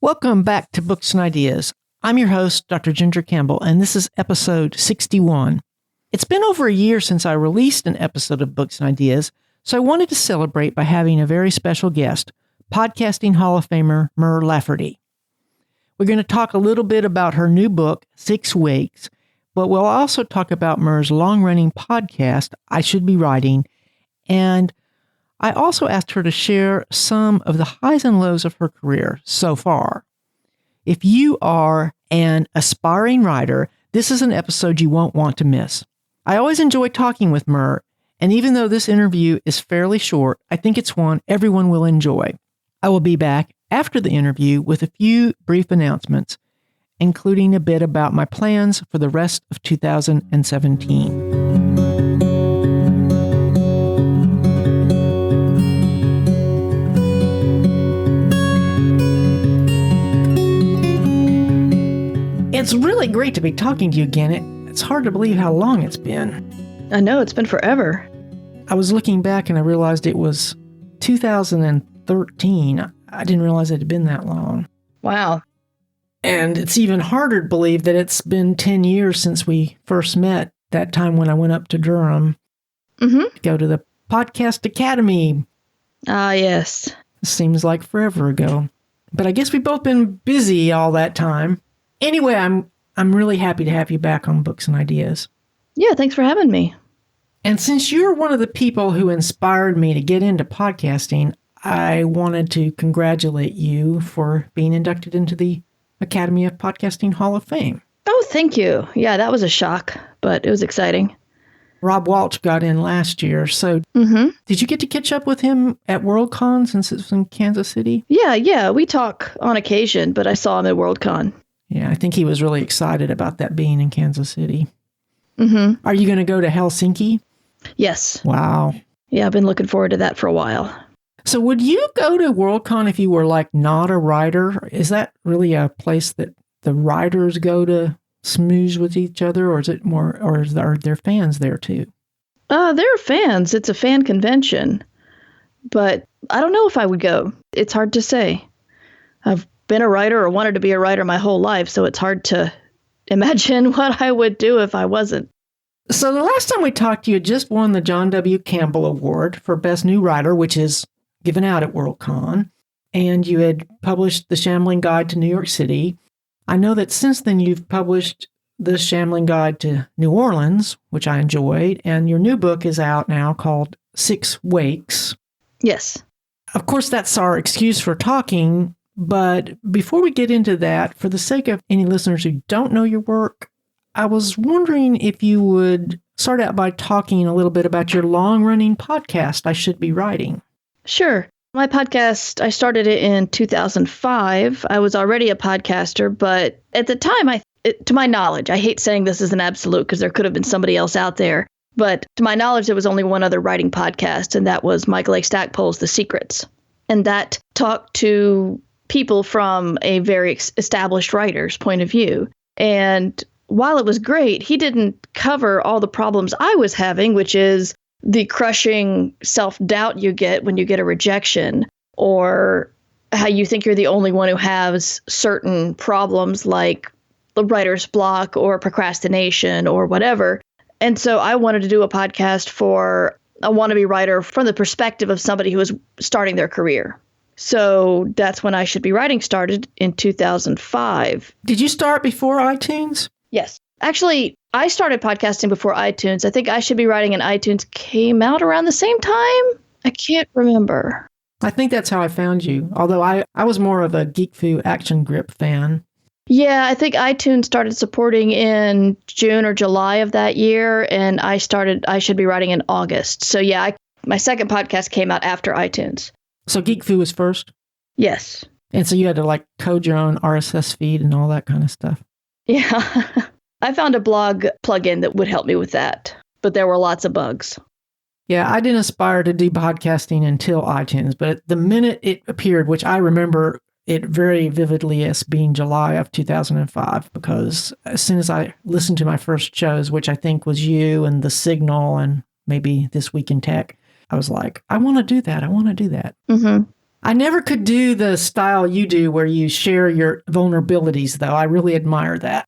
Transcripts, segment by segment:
Welcome back to Books and Ideas. I'm your host, Dr. Ginger Campbell, and this is episode 61. It's been over a year since I released an episode of Books and Ideas, so I wanted to celebrate by having a very special guest, Podcasting Hall of Famer Mur Lafferty. We're going to talk a little bit about her new book, 6 Weeks, but we'll also talk about Mur's long-running podcast, I Should Be Writing, and I also asked her to share some of the highs and lows of her career so far. If you are an aspiring writer, this is an episode you won't want to miss. I always enjoy talking with Mur, and even though this interview is fairly short, I think it's one everyone will enjoy. I will be back after the interview with a few brief announcements, including a bit about my plans for the rest of 2017. It's really great to be talking to you again. It's hard to believe how long it's been. I know, it's been forever. I was looking back and I realized it was 2013. I didn't realize it had been that long. Wow. And it's even harder to believe that it's been 10 years since we first met, that time when I went up to Durham to go to the Podcast Academy. Ah, yes. It seems like forever ago. But I guess we've both been busy all that time. Anyway, I'm really happy to have you back on Books and Ideas. Yeah, thanks for having me. And since you're one of the people who inspired me to get into podcasting, I wanted to congratulate you for being inducted into the Academy of Podcasting Hall of Fame. Oh, thank you. Yeah, that was a shock, but it was exciting. Rob Walsh got in last year, so did you get to catch up with him at WorldCon since it's in Kansas City? Yeah, we talk on occasion, but I saw him at WorldCon. Yeah, I think he was really excited about that being in Kansas City. Are you going to go to Helsinki? Yes. Wow. Yeah, I've been looking forward to that for a while. So would you go to WorldCon if you were not a writer? Is that really a place that the writers go to smooze with each other, or is it more, or are there fans there too? There are fans. It's a fan convention, but I don't know if I would go. It's hard to say. I've been a writer or wanted to be a writer my whole life, so it's hard to imagine what I would do if I wasn't. So the last time we talked, you had just won the John W. Campbell Award for Best New Writer, which is given out at WorldCon, and you had published The Shambling Guide to New York City. I know that since then you've published The Shambling Guide to New Orleans, which I enjoyed, and your new book is out now called 6 Weeks. Yes. Of course, that's our excuse for talking, but before we get into that, for the sake of any listeners who don't know your work, I was wondering if you would start out by talking a little bit about your long-running podcast, I Should Be Writing. Sure. My podcast, I started it in 2005. I was already a podcaster, but at the time, to my knowledge, I hate saying this is an absolute because there could have been somebody else out there, but to my knowledge, there was only one other writing podcast, and that was Michael A. Stackpole's The Secrets. And that talked to people from a very established writer's point of view. And while it was great, he didn't cover all the problems I was having, which is the crushing self-doubt you get when you get a rejection, or how you think you're the only one who has certain problems like the writer's block or procrastination or whatever. And so I wanted to do a podcast for a wannabe writer from the perspective of somebody who was starting their career. So that's when I Should Be Writing started in 2005. Did you start before iTunes? Yes. Actually, I started podcasting before iTunes. I think I Should Be Writing and iTunes came out around the same time. I can't remember. I think that's how I found you, although I was more of a Geek Fu Action Grip fan. Yeah, I think iTunes started supporting in June or July of that year, and I Should Be Writing in August. So yeah, my second podcast came out after iTunes. So Geek Fu was first? Yes. And so you had to code your own RSS feed and all that kind of stuff? Yeah. I found a blog plugin that would help me with that, but there were lots of bugs. Yeah, I didn't aspire to do podcasting until iTunes, but the minute it appeared, which I remember it very vividly as being July of 2005, because as soon as I listened to my first shows, which I think was you and The Signal and maybe This Week in Tech, I was like, I want to do that. I want to do that. Mm-hmm. I never could do the style you do where you share your vulnerabilities, though. I really admire that.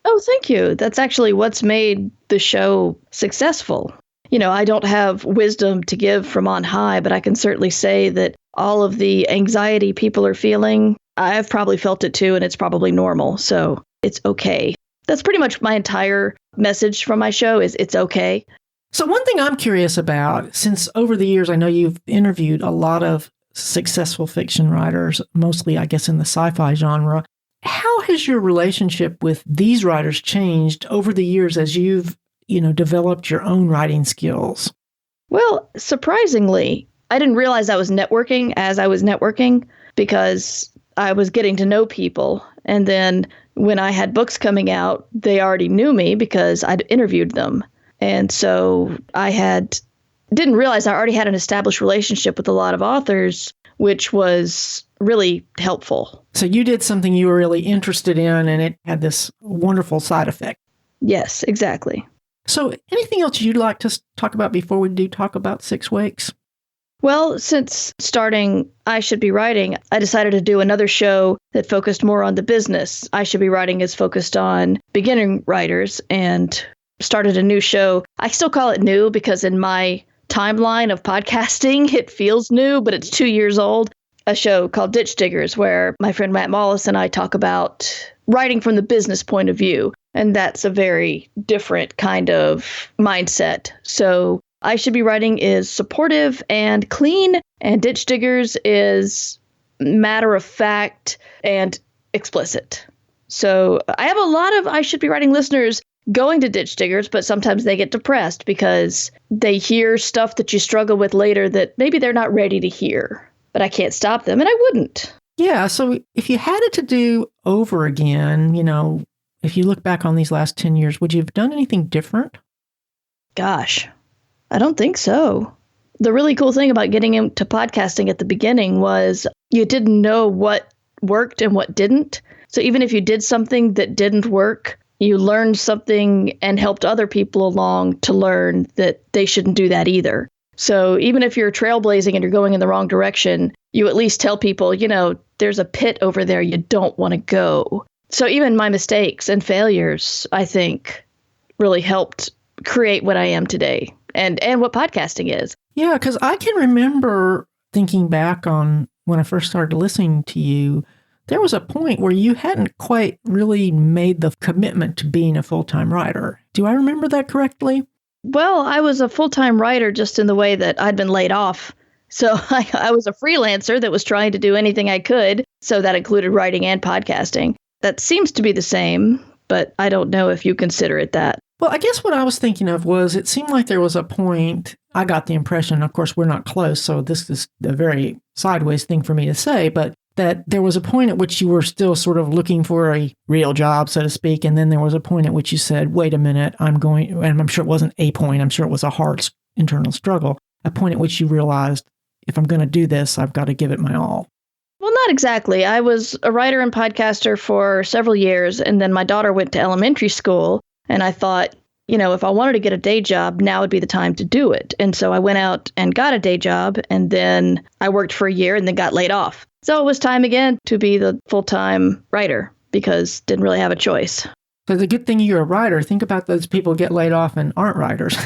Oh, thank you. That's actually what's made the show successful. I don't have wisdom to give from on high, but I can certainly say that all of the anxiety people are feeling, I've probably felt it too, and it's probably normal. So it's okay. That's pretty much my entire message from my show is it's okay. So one thing I'm curious about, since over the years, I know you've interviewed a lot of successful fiction writers, mostly, I guess, in the sci-fi genre. How has your relationship with these writers changed over the years as you've, developed your own writing skills? Well, surprisingly, I didn't realize I was networking as I was networking because I was getting to know people. And then when I had books coming out, they already knew me because I'd interviewed them. And so didn't realize I already had an established relationship with a lot of authors, which was really helpful. So you did something you were really interested in, and it had this wonderful side effect. Yes, exactly. So anything else you'd like to talk about before we do talk about 6 Wakes? Well, since starting I Should Be Writing, I decided to do another show that focused more on the business. I Should Be Writing is focused on beginning writers, and started a new show. I still call it new because in my timeline of podcasting, it feels new, but it's 2 years old. A show called Ditch Diggers, where my friend Matt Mollis and I talk about writing from the business point of view. And that's a very different kind of mindset. So I Should Be Writing is supportive and clean, and Ditch Diggers is matter of fact and explicit. So I have a lot of I Should Be Writing listeners going to Ditch Diggers, but sometimes they get depressed because they hear stuff that you struggle with later that maybe they're not ready to hear. But I can't stop them, and I wouldn't. Yeah, so if you had it to do over again, if you look back on these last 10 years, would you have done anything different? Gosh, I don't think so. The really cool thing about getting into podcasting at the beginning was you didn't know what worked and what didn't. So even if you did something that didn't work, you learned something and helped other people along to learn that they shouldn't do that either. So even if you're trailblazing and you're going in the wrong direction, you at least tell people, there's a pit over there you don't want to go. So even my mistakes and failures, I think, really helped create what I am today and what podcasting is. Yeah, because I can remember thinking back on when I first started listening to you, there was a point where you hadn't quite really made the commitment to being a full-time writer. Do I remember that correctly? Well, I was a full-time writer just in the way that I'd been laid off. So I was a freelancer that was trying to do anything I could. So that included writing and podcasting. That seems to be the same, but I don't know if you consider it that. Well, I guess what I was thinking of was it seemed like there was a point, I got the impression, of course, we're not close, so this is a very sideways thing for me to say, but that there was a point at which you were still sort of looking for a real job, so to speak, and then there was a point at which you said, wait a minute, and I'm sure it wasn't a point, I'm sure it was a hard internal struggle, a point at which you realized, if I'm going to do this, I've got to give it my all. Well, not exactly. I was a writer and podcaster for several years, and then my daughter went to elementary school, and I thought, if I wanted to get a day job, now would be the time to do it. And so I went out and got a day job, and then I worked for a year and then got laid off. So it was time again to be the full-time writer because didn't really have a choice. So the good thing you're a writer. Think about those people who get laid off and aren't writers.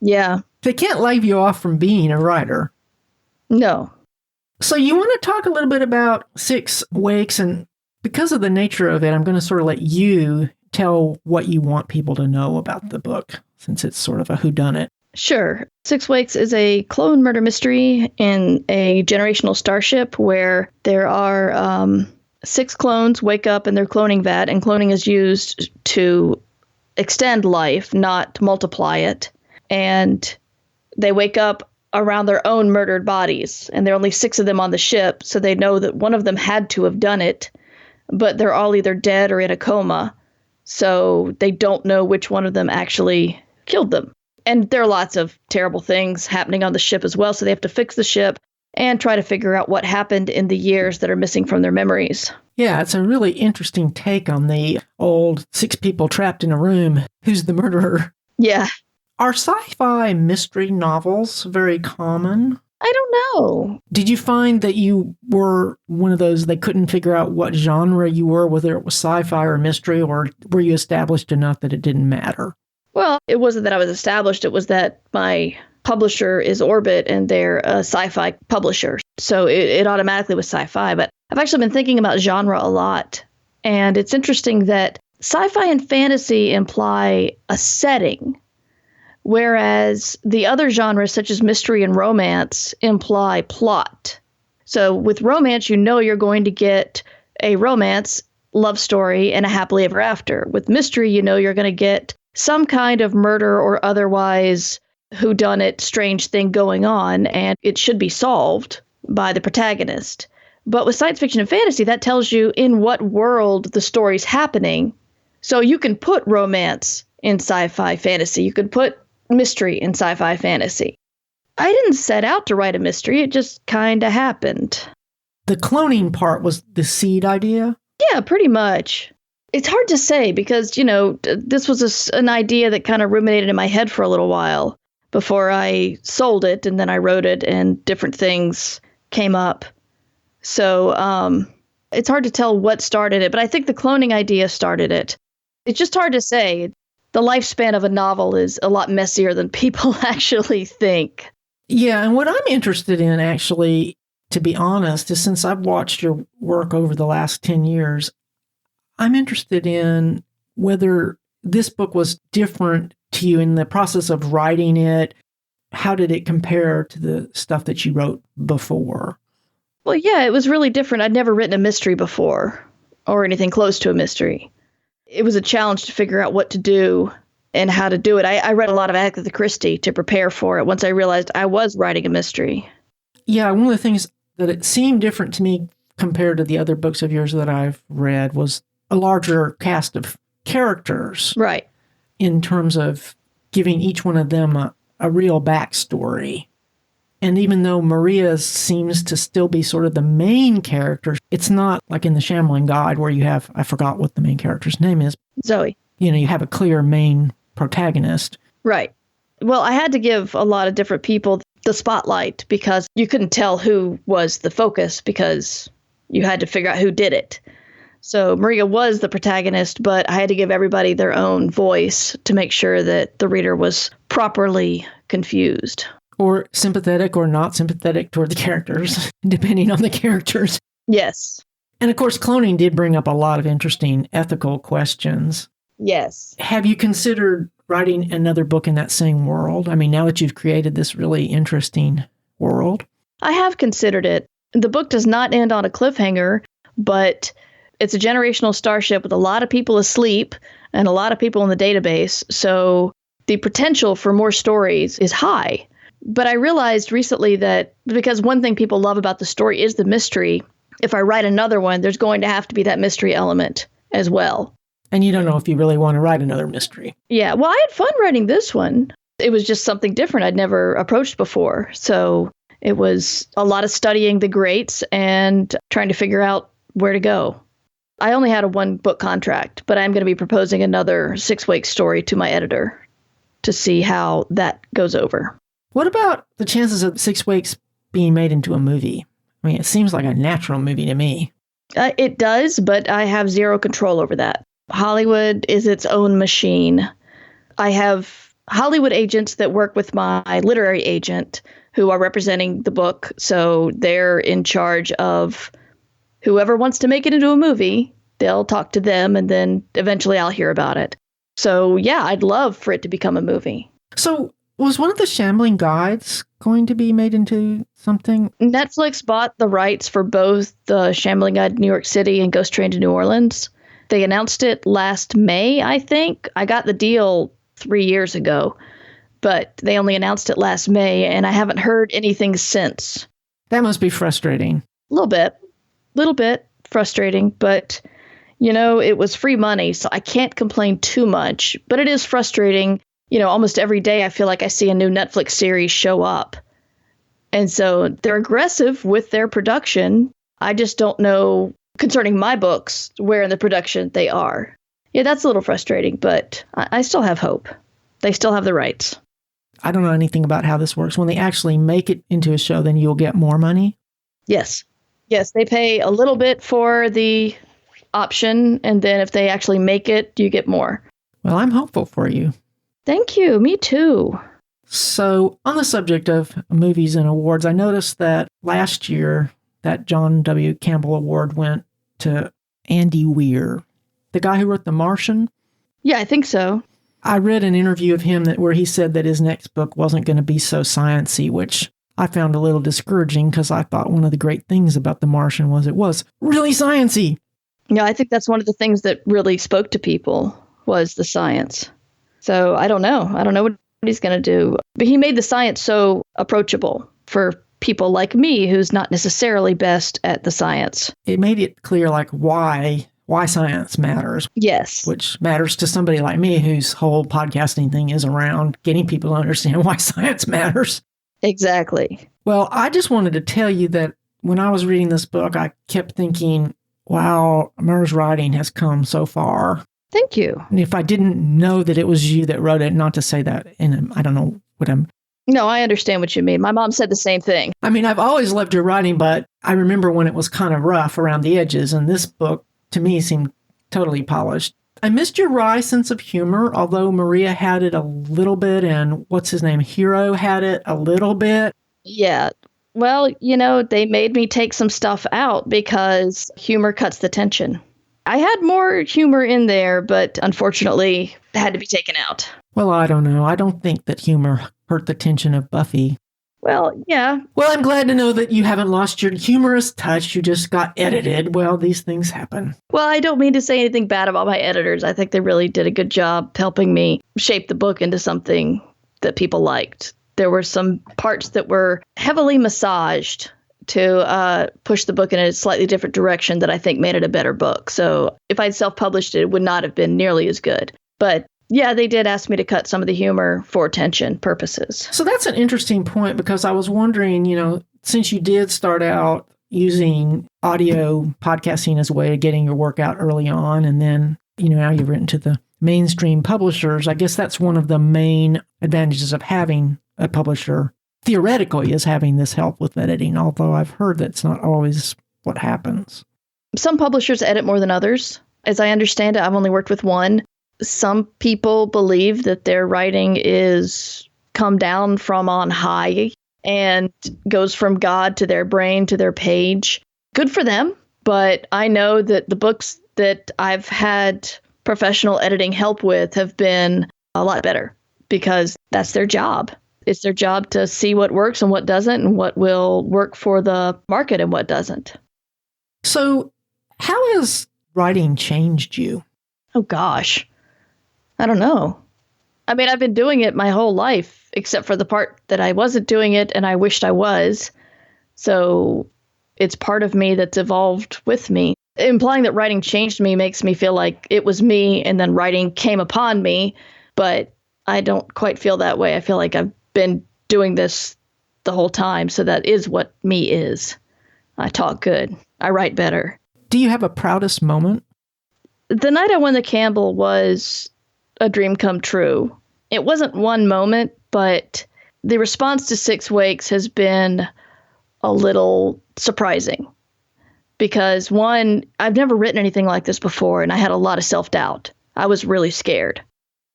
Yeah. They can't lay you off from being a writer. No. So you want to talk a little bit about 6 Wakes, and because of the nature of it, I'm going to sort of let you tell what you want people to know about the book, since it's sort of a whodunit. Sure. 6 Wakes is a clone murder mystery in a generational starship where there are 6 clones wake up in their cloning vat, and cloning is used to extend life, not multiply it. And they wake up around their own murdered bodies, and there are only 6 of them on the ship, so they know that one of them had to have done it, but they're all either dead or in a coma, so they don't know which one of them actually killed them. And there are lots of terrible things happening on the ship as well, so they have to fix the ship and try to figure out what happened in the years that are missing from their memories. Yeah, it's a really interesting take on the old 6 people trapped in a room. Who's the murderer? Yeah. Are sci-fi mystery novels very common? I don't know. Did you find that you were one of those, they couldn't figure out what genre you were, whether it was sci-fi or mystery, or were you established enough that it didn't matter? Well, it wasn't that I was established. It was that my publisher is Orbit and they're a sci-fi publisher. So it automatically was sci-fi. But I've actually been thinking about genre a lot. And it's interesting that sci-fi and fantasy imply a setting, whereas the other genres, such as mystery and romance, imply plot. So with romance, you know you're going to get a romance, love story, and a happily ever after. With mystery, you know you're going to get some kind of murder or otherwise whodunit strange thing going on, and it should be solved by the protagonist. But with science fiction and fantasy, that tells you in what world the story's happening. So you can put romance in sci-fi fantasy. You could put mystery in sci-fi fantasy. I didn't set out to write a mystery. It just kind of happened. The cloning part was the seed idea? Yeah, pretty much. It's hard to say because, this was an idea that kind of ruminated in my head for a little while before I sold it, and then I wrote it and different things came up. So it's hard to tell what started it, but I think the cloning idea started it. It's just hard to say. The lifespan of a novel is a lot messier than people actually think. Yeah, and what I'm interested in, actually, to be honest, is since I've watched your work over the last 10 years, I'm interested in whether this book was different to you in the process of writing it. How did it compare to the stuff that you wrote before? Well, yeah, it was really different. I'd never written a mystery before or anything close to a mystery. It was a challenge to figure out what to do and how to do it. I read a lot of Agatha Christie to prepare for it once I realized I was writing a mystery. Yeah, one of the things that it seemed different to me compared to the other books of yours that I've read was a larger cast of characters. Right. In terms of giving each one of them a real backstory. And even though Maria seems to still be sort of the main character, it's not like in the Shambling Guide where you have, I forgot what the main character's name is. Zoe. You have a clear main protagonist. Right. Well, I had to give a lot of different people the spotlight because you couldn't tell who was the focus because you had to figure out who did it. So Maria was the protagonist, but I had to give everybody their own voice to make sure that the reader was properly confused. Or sympathetic or not sympathetic toward the characters, depending on the characters. Yes. And of course, cloning did bring up a lot of interesting ethical questions. Yes. Have you considered writing another book in that same world? I mean, now that you've created this really interesting world. I have considered it. The book does not end on a cliffhanger, but it's a generational starship with a lot of people asleep and a lot of people in the database. So the potential for more stories is high. But I realized recently that because one thing people love about the story is the mystery, if I write another one, there's going to have to be that mystery element as well. And you don't know if you really want to write another mystery. Yeah, well, I had fun writing this one. It was just something different I'd never approached before. So it was a lot of studying the greats and trying to figure out where to go. I only had a 1-book contract, but I'm going to be proposing another 6-week story to my editor to see how that goes over. What about the chances of 6 Weeks being made into a movie? I mean, it seems like a natural movie to me. It does, but I have zero control over that. Hollywood is its own machine. I have Hollywood agents that work with my literary agent who are representing the book. So they're in charge of whoever wants to make it into a movie. They'll talk to them and then eventually I'll hear about it. So yeah, I'd love for it to become a movie. So was one of the Shambling Guides going to be made into something? Netflix bought the rights for both the Shambling Guide New York City and Ghost Train to New Orleans. They announced it last May, I think. I got the deal 3 years ago, but they only announced it last May, and I haven't heard anything since. That must be frustrating. A little bit frustrating, but, it was free money, so I can't complain too much. But it is frustrating. Almost every day I feel like I see a new Netflix series show up. And so they're aggressive with their production. I just don't know, concerning my books, where in the production they are. Yeah, that's a little frustrating, but I still have hope. They still have the rights. I don't know anything about how this works. When they actually make it into a show, then you'll get more money? Yes. Yes, they pay a little bit for the option, and then if they actually make it, you get more. Well, I'm hopeful for you. Thank you. Me too. So, on the subject of movies and awards, I noticed that last year that John W. Campbell Award went to Andy Weir, the guy who wrote The Martian. Yeah, I think so. I read an interview of him where he said that his next book wasn't going to be so science-y, which I found a little discouraging because I thought one of the great things about The Martian was it was really science-y. Yeah, I think that's one of the things that really spoke to people was the science. So I don't know. I don't know what he's going to do. But he made the science so approachable for people like me who's not necessarily best at the science. It made it clear like why science matters. Yes. Which matters to somebody like me whose whole podcasting thing is around getting people to understand why science matters. Exactly. Well, I just wanted to tell you that when I was reading this book, I kept thinking, wow, Mur's writing has come so far. Thank you. And if I didn't know that it was you that wrote it, not to say that, and I don't know what I'm... No, I understand what you mean. My mom said the same thing. I mean, I've always loved your writing, but I remember when it was kind of rough around the edges, and this book, to me, seemed totally polished. I missed your wry sense of humor, although Maria had it a little bit, and what's his name, Hero had it a little bit. Yeah. Well, they made me take some stuff out because humor cuts the tension. I had more humor in there, but unfortunately, it had to be taken out. Well, I don't know. I don't think that humor hurt the tension of Buffy. Well, yeah. Well, I'm glad to know that you haven't lost your humorous touch. You just got edited. Well, these things happen. Well, I don't mean to say anything bad about my editors. I think they really did a good job helping me shape the book into something that people liked. There were some parts that were heavily massaged to push the book in a slightly different direction that I think made it a better book. So if I'd self-published it, it would not have been nearly as good. But yeah, they did ask me to cut some of the humor for attention purposes. So that's an interesting point because I was wondering, since you did start out using audio podcasting as a way of getting your work out early on, and then, now you've written to the mainstream publishers, I guess that's one of the main advantages of having a publisher, theoretically, is having this help with editing, although I've heard that's not always what happens. Some publishers edit more than others. As I understand it, I've only worked with one. Some people believe that their writing is come down from on high and goes from God to their brain to their page. Good for them. But I know that the books that I've had professional editing help with have been a lot better because that's their job. It's their job to see what works and what doesn't and what will work for the market and what doesn't. So how has writing changed you? Oh, gosh. I don't know. I mean, I've been doing it my whole life, except for the part that I wasn't doing it and I wished I was. So it's part of me that's evolved with me. Implying that writing changed me makes me feel like it was me and then writing came upon me. But I don't quite feel that way. I feel like I've been doing this the whole time. So that is what me is. I talk good. I write better. Do you have a proudest moment? The night I won the Campbell was a dream come true. It wasn't one moment, but the response to Six Wakes has been a little surprising. Because one, I've never written anything like this before, and I had a lot of self-doubt. I was really scared.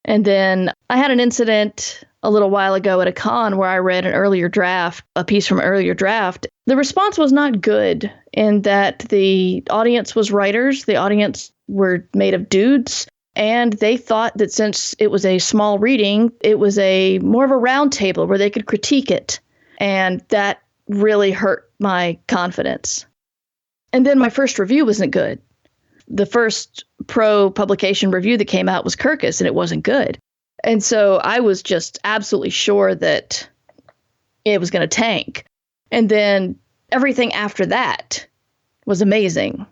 And then I had an incident a little while ago at a con where I read a piece from an earlier draft. The response was not good in that the audience was writers. The audience were made of dudes. And they thought that since it was a small reading, it was more of a round table where they could critique it. And that really hurt my confidence. And then my first review wasn't good. The first pro-publication review that came out was Kirkus, and it wasn't good. And so I was just absolutely sure that it was going to tank. And then everything after that was amazing.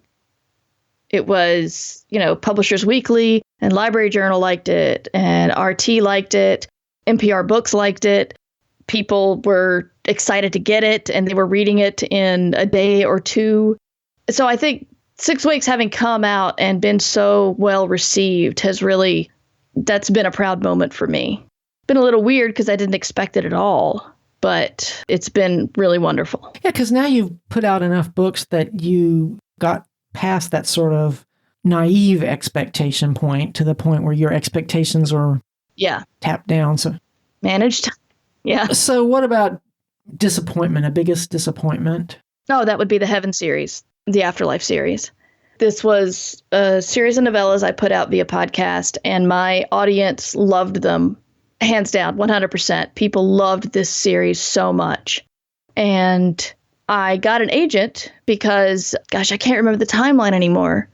It was, Publishers Weekly and Library Journal liked it, and RT liked it, NPR Books liked it. People were excited to get it, and they were reading it in a day or two. So I think 6 Weeks having come out and been so well received that's been a proud moment for me. been a little weird because I didn't expect it at all, but it's been really wonderful. Yeah, because now you've put out enough books that you got past that sort of naive expectation point to the point where your expectations are tapped down. So managed. Yeah. So what about disappointment? A biggest disappointment? Oh, that would be the Heaven series, the Afterlife series. This was a series of novellas I put out via podcast, and my audience loved them. Hands down, 100%. People loved this series so much. And I got an agent because, gosh, I can't remember the timeline anymore.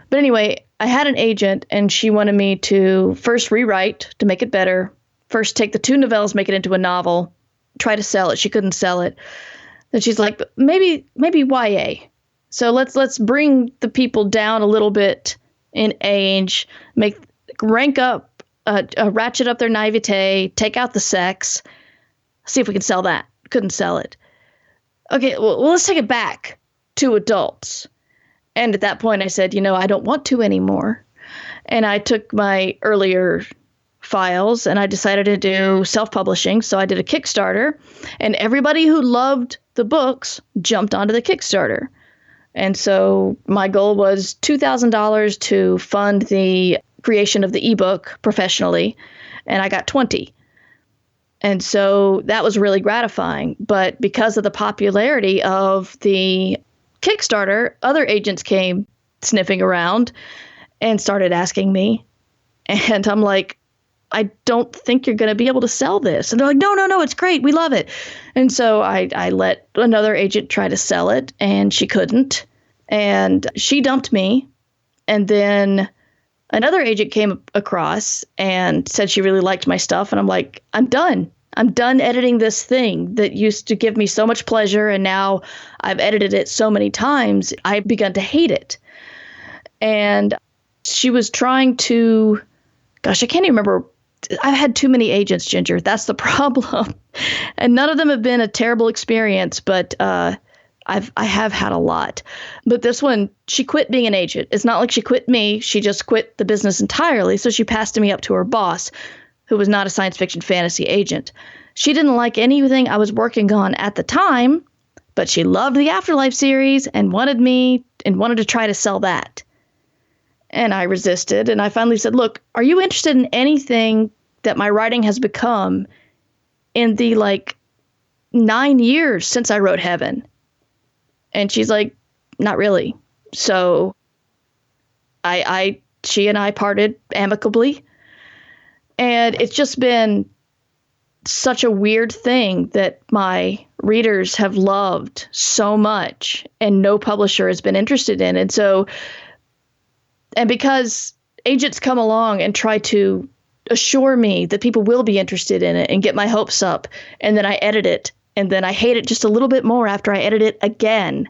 But anyway, I had an agent, and she wanted me to first rewrite to make it better. First, take the 2 novellas, make it into a novel, try to sell it. She couldn't sell it. Then she's like, maybe YA. So let's bring the people down a little bit in age, rank up, ratchet up their naivete, take out the sex, see if we can sell that. Couldn't sell it. Okay, well, let's take it back to adults. And at that point I said, I don't want to anymore. And I took my earlier files and I decided to do self-publishing. So I did a Kickstarter, and everybody who loved the books jumped onto the Kickstarter. And so my goal was $2,000 to fund the creation of the ebook professionally, and I got 20. And so that was really gratifying. But because of the popularity of the Kickstarter, other agents came sniffing around and started asking me. And I'm like, I don't think you're going to be able to sell this. And they're like, no, it's great. We love it. And so I let another agent try to sell it, and she couldn't. And she dumped me. And then another agent came across and said she really liked my stuff. And I'm like, I'm done. I'm done editing this thing that used to give me so much pleasure. And now I've edited it so many times, I've begun to hate it. And she was trying to, gosh, I can't even remember. I've had too many agents, Ginger. That's the problem. And none of them have been a terrible experience, but I have had a lot. But this one, she quit being an agent. It's not like she quit me. She just quit the business entirely. So she passed me up to her boss, who was not a science fiction fantasy agent. She didn't like anything I was working on at the time, but she loved the Afterlife series and wanted to try to sell that. And I resisted. And I finally said, look, are you interested in anything that my writing has become in the 9 years since I wrote Heaven? And she's like, not really. So she and I parted amicably. And it's just been such a weird thing that my readers have loved so much and no publisher has been interested in. And because agents come along and try to assure me that people will be interested in it and get my hopes up, and then I edit it, and then I hate it just a little bit more after I edit it again,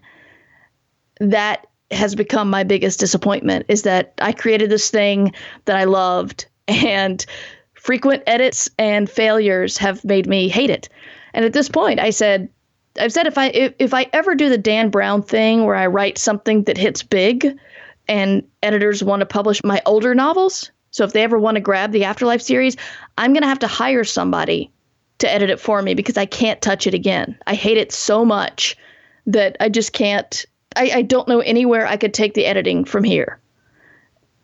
that has become my biggest disappointment, is that I created this thing that I loved, and frequent edits and failures have made me hate it. And at this point, I've said if I ever do the Dan Brown thing where I write something that hits big and editors want to publish my older novels, so if they ever want to grab the Afterlife series, I'm going to have to hire somebody to edit it for me because I can't touch it again. I hate it so much that I just can't. I don't know anywhere I could take the editing from here.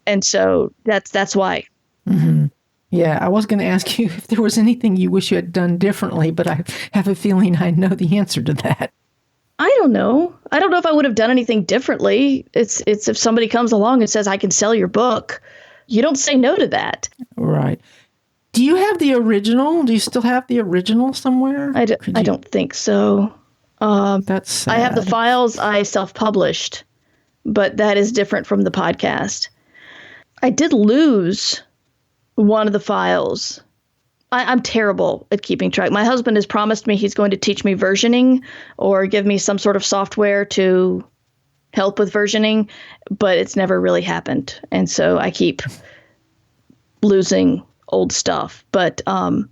And so that's why. Mm-hmm. Yeah, I was going to ask you if there was anything you wish you had done differently, but I have a feeling I know the answer to that. I don't know. I don't know if I would have done anything differently. It's if somebody comes along and says, I can sell your book, you don't say no to that. Right. Do you have the original? Do you still have the original somewhere? I don't think so. That's sad. I have the files I self-published, but that is different from the podcast. I did lose one of the files. I'm terrible at keeping track. My husband has promised me he's going to teach me versioning or give me some sort of software to help with versioning, but it's never really happened. And so I keep losing old stuff. But I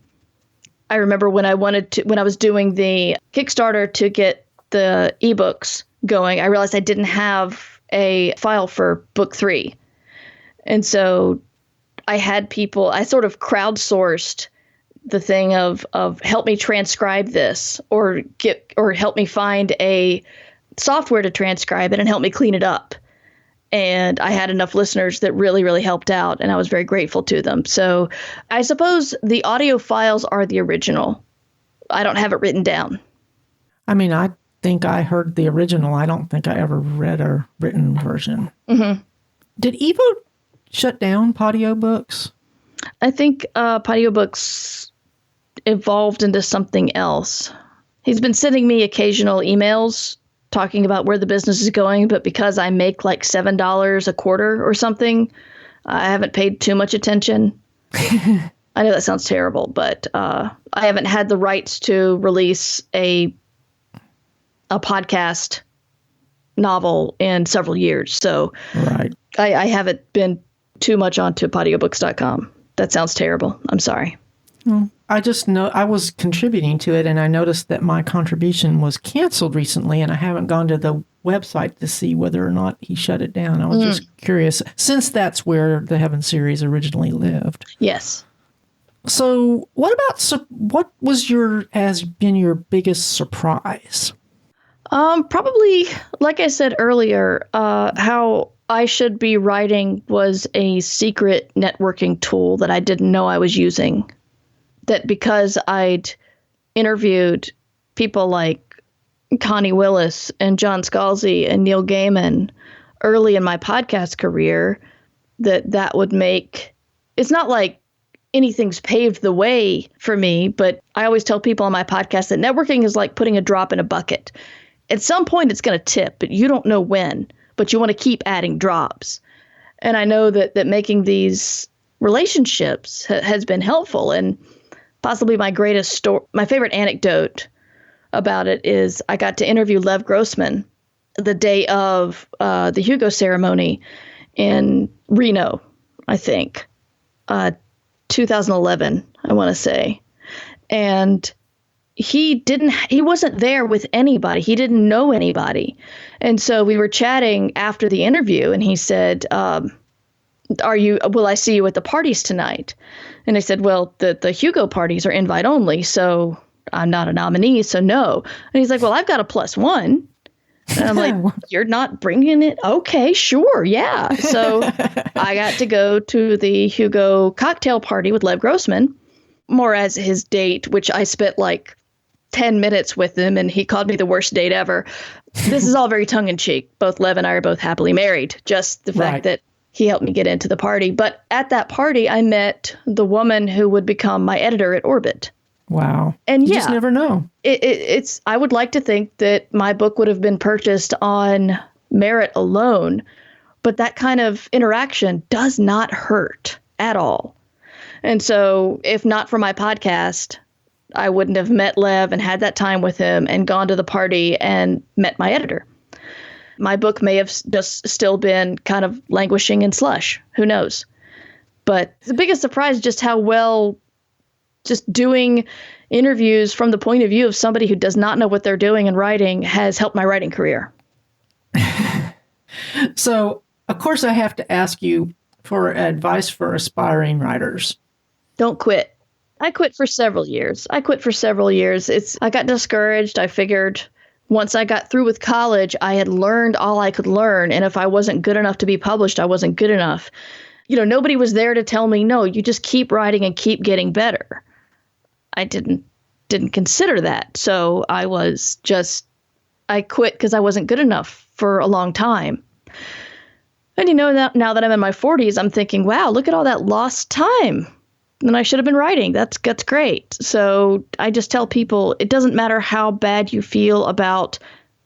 remember when I was doing the Kickstarter to get the ebooks going, I realized I didn't have a file for book 3. And so I had people, I sort of crowdsourced the thing of help me transcribe this, or help me find a software to transcribe it and help me clean it up. And I had enough listeners that really, really helped out, and I was very grateful to them. So I suppose the audio files are the original. I don't have it written down. I mean, I think I heard the original. I don't think I ever read a written version. Mm-hmm. Did Evo shut down Patio Books? I think Patio Books evolved into something else. He's been sending me occasional emails talking about where the business is going, but because I make like $7 a quarter or something, I haven't paid too much attention. I know that sounds terrible, but I haven't had the rights to release a podcast novel in several years. So right. I haven't been too much onto patiobooks.com. That sounds terrible. I'm sorry. I just know I was contributing to it, and I noticed that my contribution was canceled recently, and I haven't gone to the website to see whether or not he shut it down. I was just curious, since that's where the Heaven series originally lived. Yes. So what has been your biggest surprise? Probably, like I said earlier, how I Should Be Writing was a secret networking tool that I didn't know I was using. That because I'd interviewed people like Connie Willis and John Scalzi and Neil Gaiman early in my podcast career, that would make, it's not like anything's paved the way for me, but I always tell people on my podcast that networking is like putting a drop in a bucket. At some point it's going to tip, but you don't know when, but you want to keep adding drops. And I know that making these relationships has been helpful. And possibly my favorite anecdote about it is I got to interview Lev Grossman the day of the Hugo ceremony in Reno, I think, 2011, I want to say. And he wasn't there with anybody. He didn't know anybody. And so we were chatting after the interview, and he said, will I see you at the parties tonight? And I said, well, the Hugo parties are invite only, so I'm not a nominee, so no. And he's like, well, I've got a +1. And I'm like, you're not bringing it? Okay, sure, yeah. So I got to go to the Hugo cocktail party with Lev Grossman, more as his date, which I spent like 10 minutes with him, and he called me the worst date ever. This is all very tongue-in-cheek. Both Lev and I are both happily married. Just the fact that he helped me get into the party. But at that party, I met the woman who would become my editor at Orbit. Wow. And you just never know. It's. I would like to think that my book would have been purchased on merit alone, but that kind of interaction does not hurt at all. And so if not for my podcast, I wouldn't have met Lev and had that time with him and gone to the party and met my editor. My book may have just still been kind of languishing in slush. Who knows? But the biggest surprise is just how well just doing interviews from the point of view of somebody who does not know what they're doing in writing has helped my writing career. So, of course, I have to ask you for advice for aspiring writers. Don't quit. I quit for several years. I got discouraged. I figured once I got through with college, I had learned all I could learn. And if I wasn't good enough to be published, I wasn't good enough. Nobody was there to tell me, no, you just keep writing and keep getting better. I didn't consider that. So I quit because I wasn't good enough for a long time. And now that I'm in my 40s, I'm thinking, wow, look at all that lost time. And I should have been writing. That's great. So I just tell people it doesn't matter how bad you feel about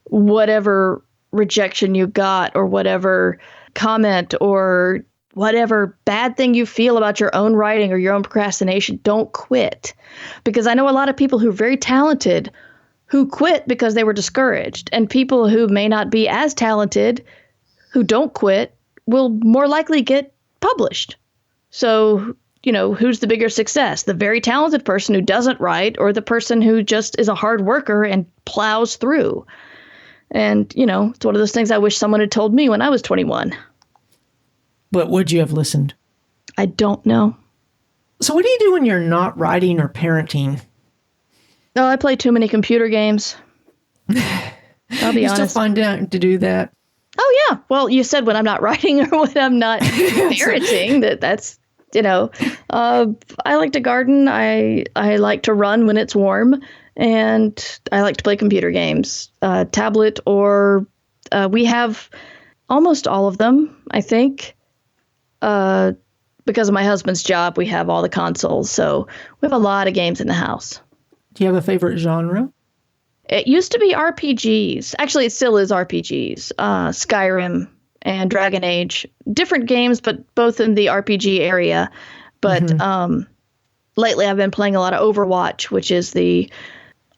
whatever rejection you got or whatever comment or whatever bad thing you feel about your own writing or your own procrastination. Don't quit. Because I know a lot of people who are very talented who quit because they were discouraged. And people who may not be as talented who don't quit will more likely get published. So who's the bigger success? The very talented person who doesn't write or the person who just is a hard worker and plows through? And, it's one of those things I wish someone had told me when I was 21. But would you have listened? I don't know. So what do you do when you're not writing or parenting? Oh, I play too many computer games. I'll be You honest. still find out to do that? Oh, yeah. Well, you said when I'm not writing or when I'm not parenting, that's, I like to garden. I like to run when it's warm, and I like to play computer games, tablet or we have almost all of them, I think. Because of my husband's job, we have all the consoles. So we have a lot of games in the house. Do you have a favorite genre? It used to be RPGs. Actually, it still is RPGs. Skyrim and Dragon Age. Different games, but both in the RPG area. But lately I've been playing a lot of Overwatch, which is the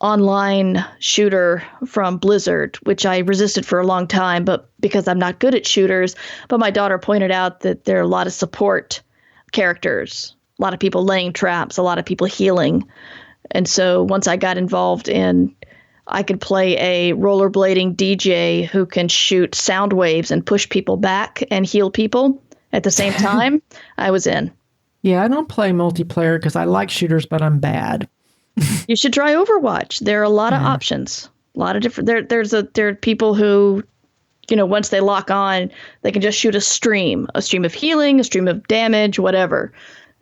online shooter from Blizzard, which I resisted for a long time, but because I'm not good at shooters. But my daughter pointed out that there are a lot of support characters, a lot of people laying traps, a lot of people healing. And so once I got involved in, I could play a rollerblading DJ who can shoot sound waves and push people back and heal people at the same time, I was in. Yeah, I don't play multiplayer because I like shooters, but I'm bad. You should try Overwatch. There are a lot of options, a lot of different. There are people who, once they lock on, they can just shoot a stream of healing, a stream of damage, whatever,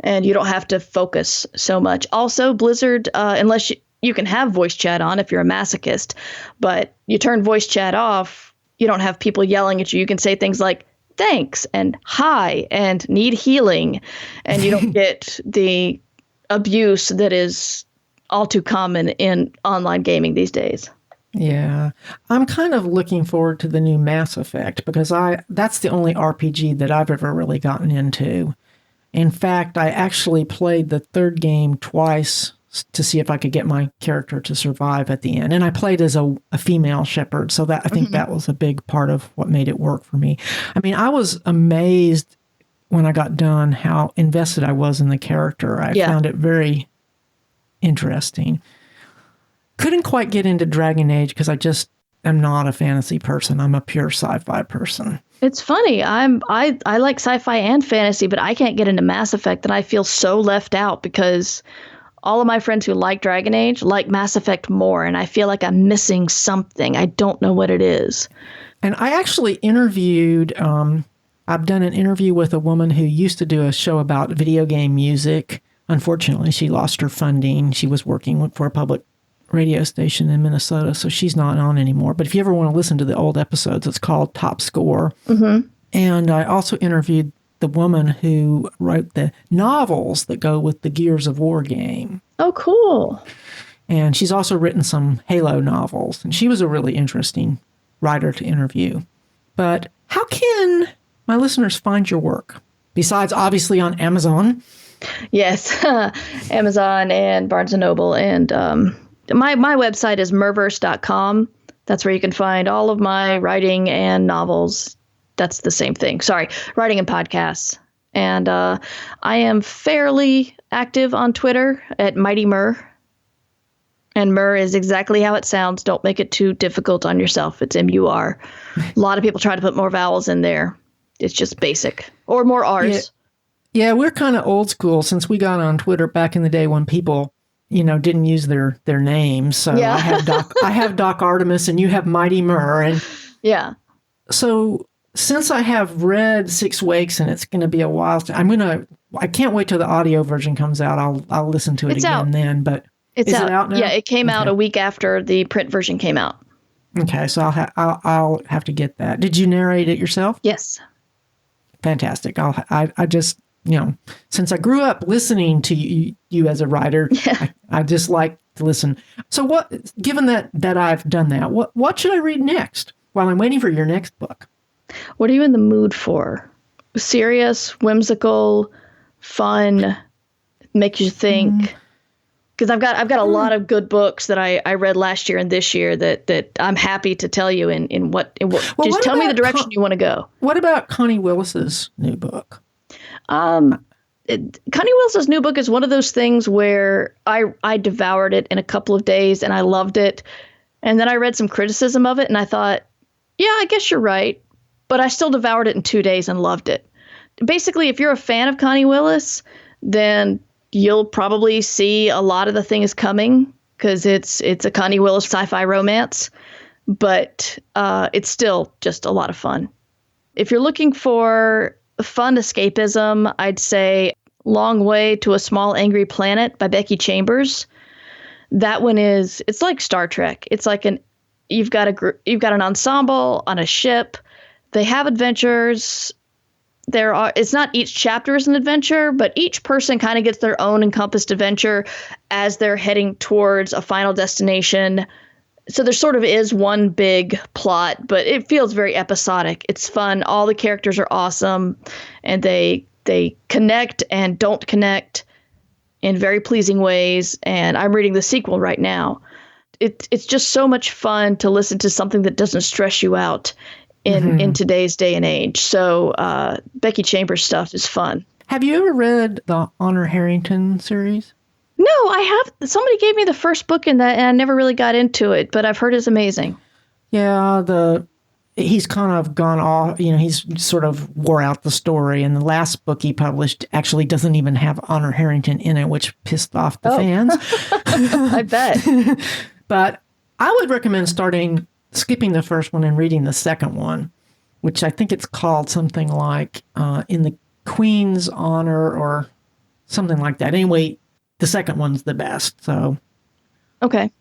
and you don't have to focus so much. Also, Blizzard, unless you can have voice chat on if you're a masochist, but you turn voice chat off, you don't have people yelling at you. You can say things like thanks and hi and need healing, and you don't get the abuse that is all too common in online gaming these days. Yeah. I'm kind of looking forward to the new Mass Effect because that's the only RPG that I've ever really gotten into. In fact, I actually played the third game twice to see if I could get my character to survive at the end. And I played as a female shepherd, so that I think that was a big part of what made it work for me. I mean, I was amazed when I got done how invested I was in the character. I found it very interesting. Couldn't quite get into Dragon Age because I just am not a fantasy person. I'm a pure sci-fi person. It's funny. I like sci-fi and fantasy, but I can't get into Mass Effect, and I feel so left out because all of my friends who like Dragon Age like Mass Effect more, and I feel like I'm missing something. I don't know what it is. And I actually interviewed, I've done an interview with a woman who used to do a show about video game music. Unfortunately, she lost her funding. She was working for a public radio station in Minnesota, so she's not on anymore. But if you ever want to listen to the old episodes, it's called Top Score. And I also interviewed the woman who wrote the novels that go with the Gears of War game. Oh, cool. And she's also written some Halo novels. And she was a really interesting writer to interview. But how can my listeners find your work? Besides, obviously, on Amazon. Yes, Amazon and Barnes & Noble. And my website is murverse.com. That's where you can find all of my writing and novels. That's the same thing. Sorry, writing and podcasts. And I am fairly active on Twitter at Mighty Mur. And Mur is exactly how it sounds. Don't make it too difficult on yourself. It's M-U-R. A lot of people try to put more vowels in there. It's just basic. Or more R's. Yeah, we're kind of old school since we got on Twitter back in the day when people, didn't use their names. So yeah. I have Doc Artemis and you have Mighty Mur. And yeah. So since I have read Six Wakes and it's going to be a while, I can't wait till the audio version comes out. I'll listen to it again out. Then. But it's is out. It out now? Yeah, it came out a week after the print version came out. Okay, so I'll have to get that. Did you narrate it yourself? Yes. Fantastic. I just, since I grew up listening to you as a writer, I just like to listen. So given that I've done that, what should I read next while I'm waiting for your next book? What are you in the mood for? Serious, whimsical, fun, makes you think? Because I've got a lot of good books that I read last year and this year that I'm happy to tell you in what just tell me the direction you want to go. What about Connie Willis's new book? Connie Willis's new book is one of those things where I devoured it in a couple of days and I loved it. And then I read some criticism of it and I thought, yeah, I guess you're right. But I still devoured it in 2 days and loved it. Basically, if you're a fan of Connie Willis, then you'll probably see a lot of the things coming because it's a Connie Willis sci-fi romance, but it's still just a lot of fun. If you're looking for fun escapism, I'd say Long Way to a Small Angry Planet by Becky Chambers. That one it's like Star Trek. It's like you've got an ensemble on a ship. They have adventures. It's not each chapter is an adventure, but each person kind of gets their own encompassed adventure as they're heading towards a final destination. So there sort of is one big plot, but it feels very episodic. It's fun. All the characters are awesome, and they connect and don't connect in very pleasing ways. And I'm reading the sequel right now. It's just so much fun to listen to something that doesn't stress you out in today's day and age. So Becky Chambers stuff is fun. Have you ever read the Honor Harrington series? No, I have. Somebody gave me the first book in that, and I never really got into it, but I've heard it's amazing. Yeah, he's kind of gone off, he's sort of wore out the story, and the last book he published actually doesn't even have Honor Harrington in it, which pissed off the fans. I bet. But I would recommend skipping the first one and reading the second one, which I think it's called something like In the Queen's Honor or something like that. Anyway, the second one's the best. So, okay.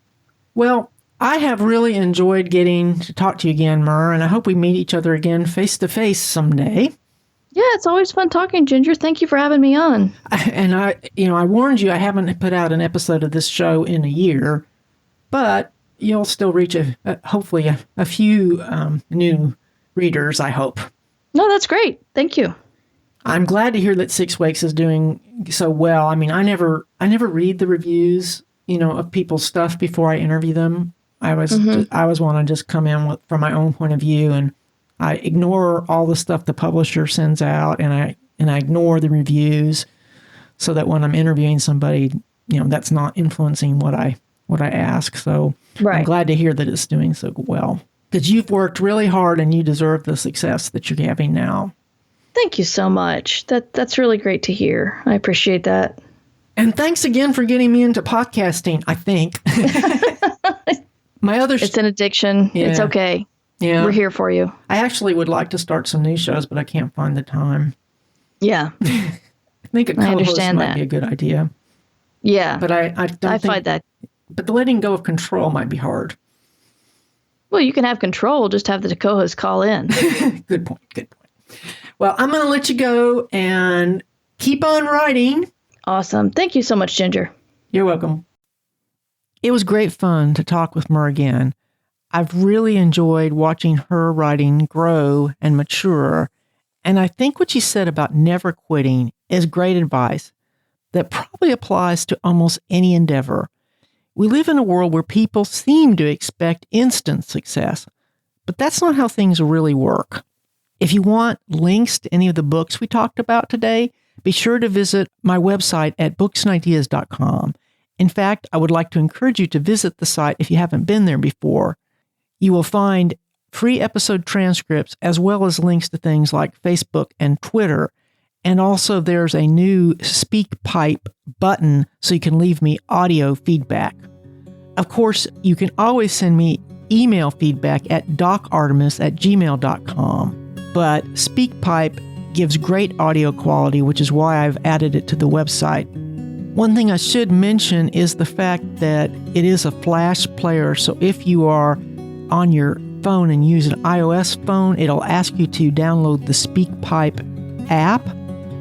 Well, I have really enjoyed getting to talk to you again, Mur, and I hope we meet each other again face to face someday. Yeah, it's always fun talking, Ginger. Thank you for having me on. And I warned you I haven't put out an episode of this show in a year, but you'll still reach hopefully a few new readers, I hope. No, that's great. Thank you. I'm glad to hear that Six Wakes is doing so well. I mean, I never read the reviews, of people's stuff before I interview them. I always want to just come in from my own point of view, and I ignore all the stuff the publisher sends out, and I ignore the reviews, so that when I'm interviewing somebody, that's not influencing what I ask. So right. I'm glad to hear that it's doing so well, because you've worked really hard and you deserve the success that you're having now. Thank you so much. That's really great to hear. I appreciate that. And thanks again for getting me into podcasting, I think. It's an addiction. Yeah. It's okay. Yeah. We're here for you. I actually would like to start some new shows, but I can't find the time. Yeah. I think a co-host might be a good idea. Yeah. But I find that. But the letting go of control might be hard. Well, you can have control, just have the co-host call in. Good point. Well, I'm going to let you go and keep on writing. Awesome. Thank you so much, Ginger. You're welcome. It was great fun to talk with Mur again. I've really enjoyed watching her writing grow and mature, and I think what she said about never quitting is great advice that probably applies to almost any endeavor. We live in a world where people seem to expect instant success, but that's not how things really work. If you want links to any of the books we talked about today, be sure to visit my website at booksandideas.com. In fact, I would like to encourage you to visit the site if you haven't been there before. You will find free episode transcripts as well as links to things like Facebook and Twitter. And also there's a new SpeakPipe button so you can leave me audio feedback. Of course, you can always send me email feedback at docartemis@gmail.com. But SpeakPipe gives great audio quality, which is why I've added it to the website. One thing I should mention is the fact that it is a flash player, so if you are on your phone and use an iOS phone, it'll ask you to download the SpeakPipe app,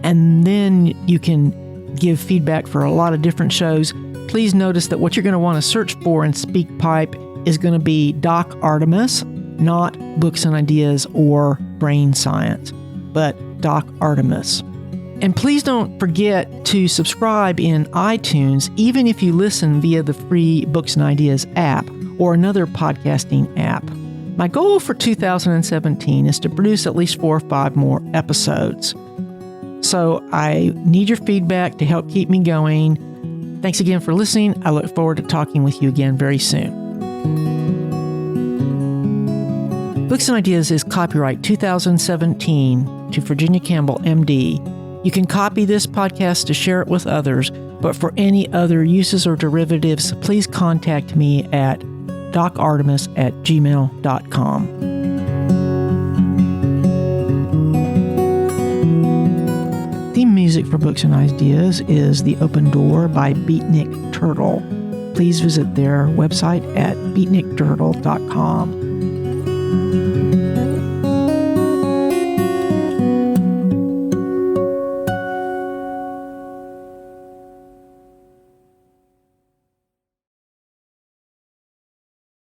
and then you can give feedback for a lot of different shows. Please notice that what you're going to want to search for in SpeakPipe is going to be Doc Artemis, not Books and Ideas or Brain Science, but Doc Artemis. And please don't forget to subscribe in iTunes, even if you listen via the free Books and Ideas app or another podcasting app. My goal for 2017 is to produce at least 4 or 5 more episodes. So I need your feedback to help keep me going. Thanks again for listening. I look forward to talking with you again very soon. Books and Ideas is copyright 2017 to Virginia Campbell, MD. You can copy this podcast to share it with others, but for any other uses or derivatives, please contact me at docartemis@gmail.com. Theme music for Books and Ideas is The Open Door by Beatnik Turtle. Please visit their website at beatnikturtle.com.